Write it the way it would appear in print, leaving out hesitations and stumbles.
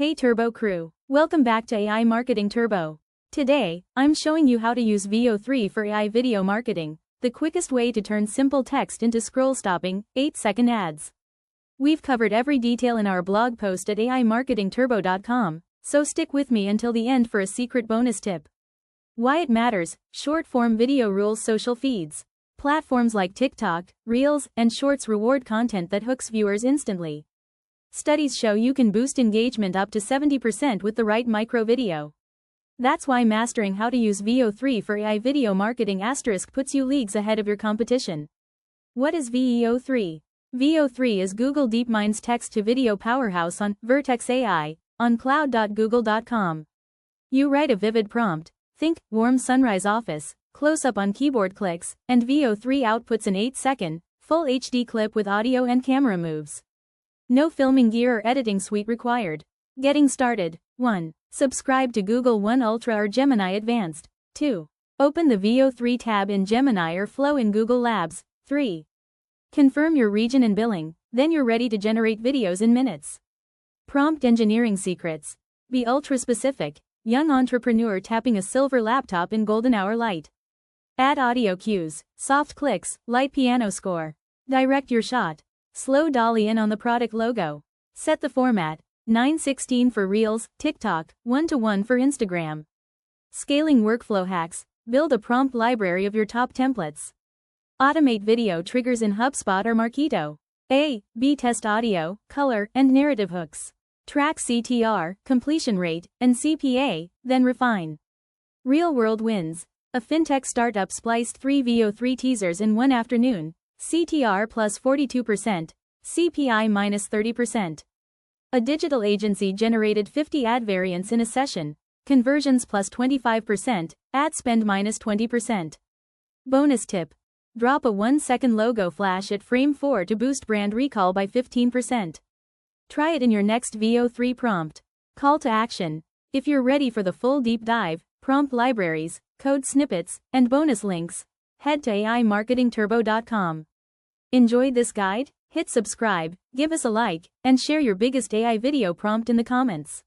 Hey Turbo crew, welcome back to AI Marketing Turbo. Today, I'm showing you how to use VO3 for AI video marketing, the quickest way to turn simple text into scroll-stopping, 8-second ads. We've covered every detail in our blog post at aimarketingturbo.com, so stick with me until the end for a secret bonus tip. Why it matters: short-form video rules social feeds. Platforms like TikTok, Reels, and Shorts reward content that hooks viewers instantly. Studies show you can boost engagement up to 70% with the right micro video. That's why mastering how to use VO3 for AI video marketing * puts you leagues ahead of your competition. What is VO3? VO3 is Google DeepMind's text-to-video powerhouse on Vertex AI, on cloud.google.com. You write a vivid prompt, think, warm sunrise office, close-up on keyboard clicks, and VO3 outputs an 8-second, full HD clip with audio and camera moves. No filming gear or editing suite required. Getting started. 1. Subscribe to Google One Ultra or Gemini Advanced. 2. Open the VO3 tab in Gemini or Flow in Google Labs. 3. Confirm your region and billing, then you're ready to generate videos in minutes. Prompt engineering secrets. Be ultra-specific. Young entrepreneur tapping a silver laptop in golden hour light. Add audio cues, soft clicks, light piano score. Direct your shot. Slow dolly in on the product logo. Set the format: 9:16 for Reels, TikTok, 1:1 for Instagram. Scaling workflow hacks. Build a prompt library of your top templates. Automate video triggers in HubSpot or Marketo. A/B test audio, color, and narrative hooks. Track CTR, completion rate, and CPA, then refine. Real-world wins. A fintech startup spliced 3 VO3 teasers in one afternoon. CTR plus 42%, CPI minus 30%. A digital agency generated 50 ad variants in a session, conversions plus 25%, ad spend minus 20%. Bonus tip: drop a 1-second logo flash at frame 4 to boost brand recall by 15%. Try it in your next VO3 prompt. Call to action: if you're ready for the full deep dive, prompt libraries, code snippets, and bonus links, head to aimarketingturbo.com. Enjoyed this guide? Hit subscribe, give us a like, and share your biggest AI video prompt in the comments.